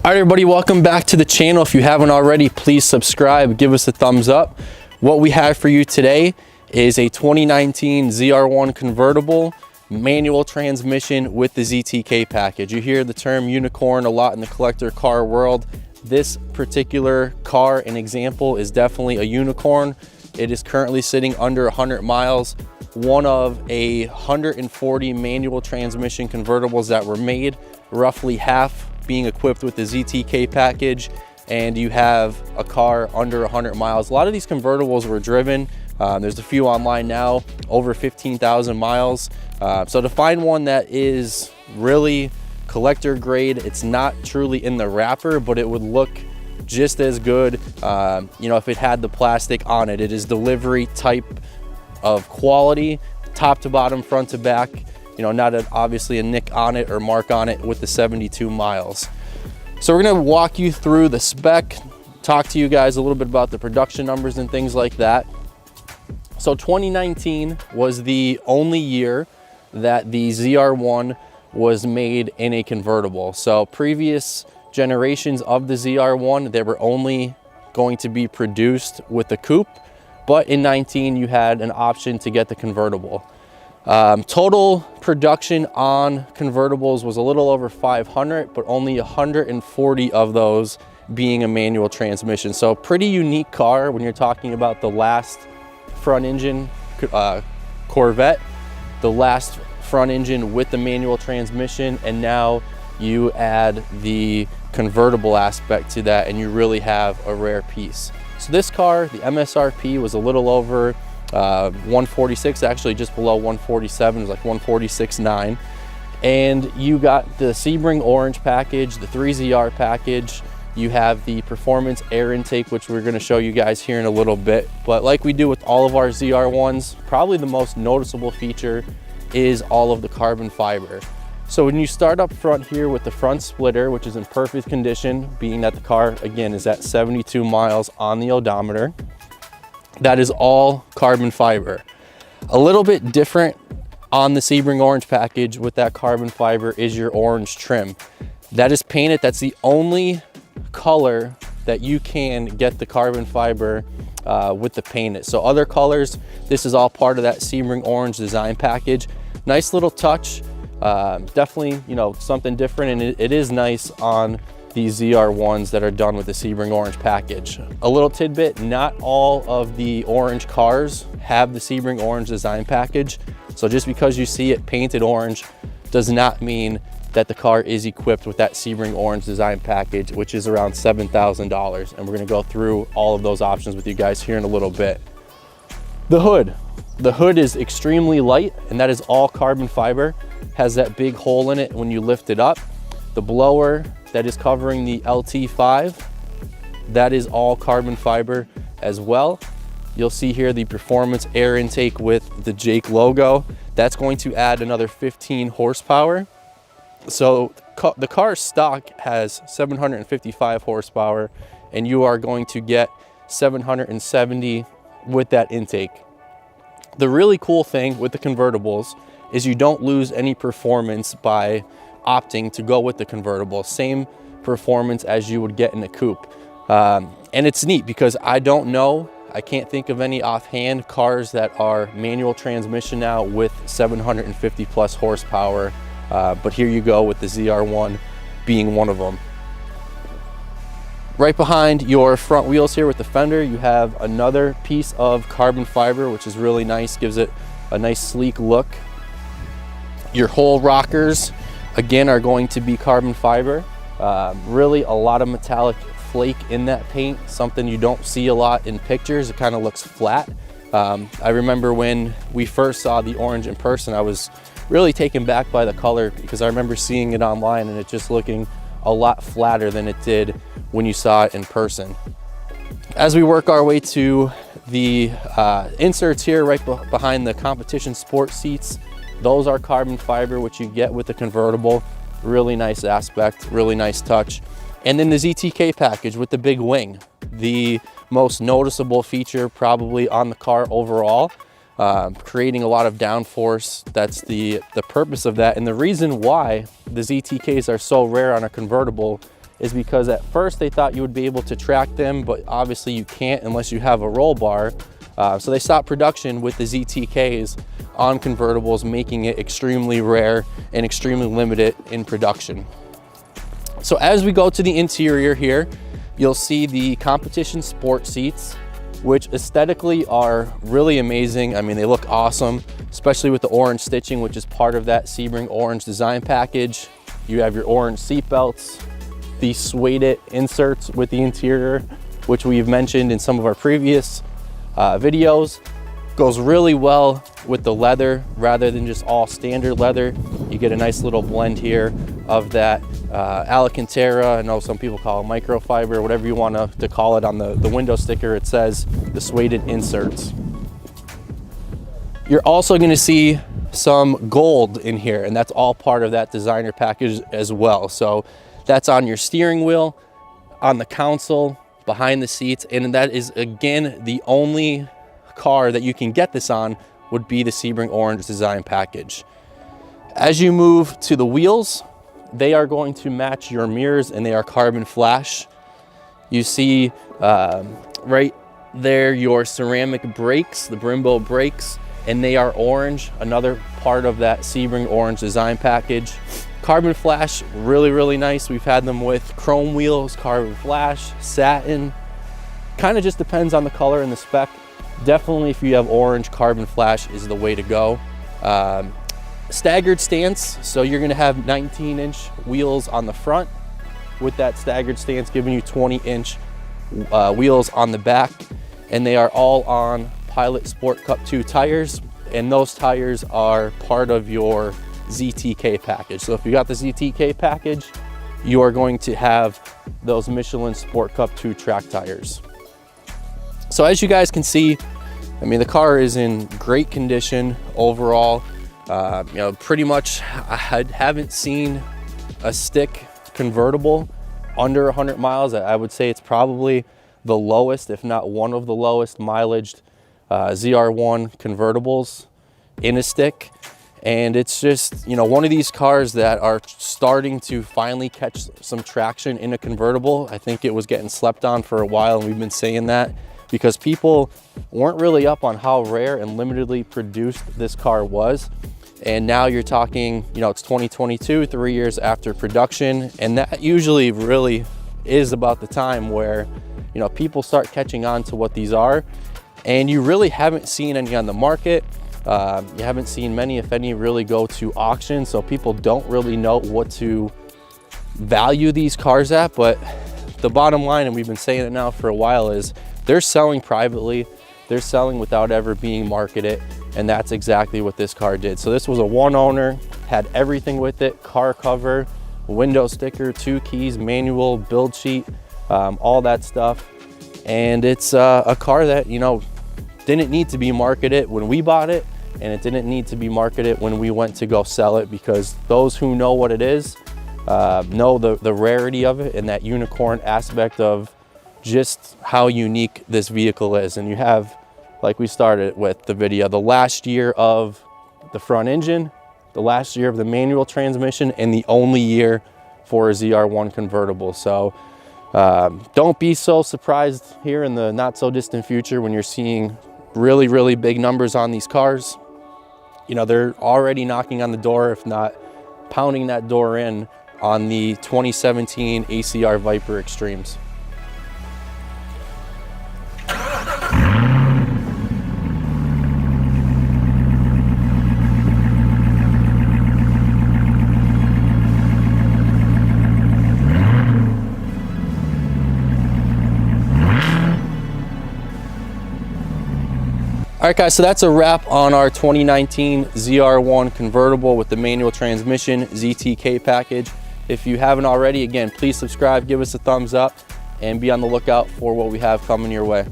All right, everybody, welcome back to the channel. If you haven't already, please subscribe, give us a thumbs up. What we have for you today is a 2019 ZR1 Convertible manual transmission with the ZTK package. You hear the term unicorn a lot in the collector car world. This particular car, an example, is definitely a unicorn. It is currently sitting under 100 miles. One of 140 manual transmission convertibles that were made, roughly half being equipped with the ZTK package, and you have a car under 100 miles. A lot of these convertibles were driven. There's a few online now, over 15,000 miles. So to find one that is really collector grade, it's not truly in the wrapper, but it would look just as good, you know, if it had the plastic on it. It is delivery type of quality, top to bottom, front to back. You know, not obviously a nick on it or mark on it with the 72 miles. So we're gonna walk you through the spec, talk to you guys a little bit about the production numbers and things like that. So 2019 was the only year that the ZR1 was made in a convertible. So previous generations of the ZR1, they were only going to be produced with the coupe, but in 19 you had an option to get the convertible. Total production on convertibles was a little over 500, but only 140 of those being a manual transmission. So pretty unique car when you're talking about the last front engine Corvette, the last front engine with the manual transmission, and now you add the convertible aspect to that, and you really have a rare piece. So this car, the MSRP was a little over 146, actually just below 147, it was like 146.9. And you got the Sebring orange package, the 3ZR package. You have the performance air intake, which we're going to show you guys here in a little bit. But like we do with all of our ZR1s, probably the most noticeable feature is all of the carbon fiber. So when you start up front here with the front splitter, which is in perfect condition, being that the car again is at 72 miles on the odometer, that is all carbon fiber. A little bit different on the Sebring orange package with that carbon fiber is your orange trim. That is painted. That's the only color that you can get the carbon fiber with the painted. So other colors, this is all part of that Sebring orange design package. Nice little touch. Definitely, you know, something different, and it is nice on these ZR1s that are done with the Sebring orange package. A little tidbit, not all of the orange cars have the Sebring orange design package. So just because you see it painted orange does not mean that the car is equipped with that Sebring orange design package, which is around $7,000. And we're gonna go through all of those options with you guys here in a little bit. The hood is extremely light, and that is all carbon fiber. Has that big hole in it when you lift it up. The blower that is covering the LT5, that is all carbon fiber as well. You'll see here the performance air intake with the Jake logo. That's going to add another 15 horsepower. So the car stock has 755 horsepower, and you are going to get 770 with that intake. The really cool thing with the convertibles is you don't lose any performance by opting to go with the convertible. Same performance as you would get in a coupe. And it's neat because I can't think of any offhand cars that are manual transmission now with 750 plus horsepower. But here you go with the ZR1 being one of them. Right behind your front wheels here with the fender, you have another piece of carbon fiber, which is really nice, gives it a nice sleek look. Your whole rockers, again, are going to be carbon fiber. Really a lot of metallic flake in that paint, something you don't see a lot in pictures. It kind of looks flat. I remember when we first saw the orange in person, I was really taken back by the color because I remember seeing it online and it just looking a lot flatter than it did when you saw it in person. As we work our way to the inserts here right behind the competition sport seats, those are carbon fiber, which you get with the convertible. Really nice aspect, really nice touch. And then the ZTK package with the big wing, the most noticeable feature probably on the car overall, creating a lot of downforce. That's the purpose of that. And the reason why the ZTKs are so rare on a convertible is because at first they thought you would be able to track them, but obviously you can't unless you have a roll bar. So they stopped production with the ZTKs on convertibles, making it extremely rare and extremely limited in production. So as we go to the interior here, you'll see the competition sport seats, which aesthetically are really amazing. I mean, they look awesome, especially with the orange stitching, which is part of that Sebring orange design package. You have your orange seat belts, the suede inserts with the interior, which we've mentioned in some of our previous videos. Goes really well with the leather rather than just all standard leather. You get a nice little blend here of that Alcantara. I know some people call it microfiber, whatever you want to call it. On the window sticker, it says the suede inserts. You're also going to see some gold in here, and that's all part of that designer package as well. So that's on your steering wheel, on the console, behind the seats, and that is, again, the only car that you can get this on would be the Sebring orange design package. As you move to the wheels, they are going to match your mirrors, and they are carbon flash. You see right there your ceramic brakes, the Brembo brakes, and they are orange, another part of that Sebring orange design package. Carbon flash, really, really nice. We've had them with chrome wheels, carbon flash, satin. Kind of just depends on the color and the spec. Definitely, if you have orange, carbon flash is the way to go. Staggered stance, so you're gonna have 19-inch wheels on the front with that staggered stance, giving you 20-inch wheels on the back. And they are all on Pilot Sport Cup 2 tires, and those tires are part of your ZTK package. So if you got the ZTK package, you are going to have those Michelin Sport Cup 2 track tires. So as you guys can see, I mean, the car is in great condition overall. You know, pretty much I haven't seen a stick convertible under 100 miles. I would say it's probably the lowest, if not one of the lowest mileaged ZR1 convertibles in a stick. And it's just, you know, one of these cars that are starting to finally catch some traction in a convertible. I think it was getting slept on for a while, and we've been saying that because people weren't really up on how rare and limitedly produced this car was. And now you're talking, you know, it's 2022, 3 years after production. And that usually really is about the time where, you know, people start catching on to what these are. And you really haven't seen any on the market. You haven't seen many, if any, really go to auction. So people don't really know what to value these cars at. But the bottom line, and we've been saying it now for a while, is they're selling privately. They're selling without ever being marketed. And that's exactly what this car did. So this was a one owner, had everything with it: car cover, window sticker, 2 keys, manual, build sheet, all that stuff. And it's a car that, you know, didn't need to be marketed when we bought it, and it didn't need to be marketed when we went to go sell it, because those who know what it is know the rarity of it and that unicorn aspect of just how unique this vehicle is. And you have, like we started with the video, the last year of the front engine, the last year of the manual transmission, and the only year for a ZR1 convertible. So don't be so surprised here in the not so distant future when you're seeing really, really big numbers on these cars. You know, they're already knocking on the door, if not pounding that door in, on the 2017 ACR Viper Extremes. All right, guys, so that's a wrap on our 2019 ZR1 convertible with the manual transmission ZTK package. If you haven't already, again, please subscribe, give us a thumbs up, and be on the lookout for what we have coming your way.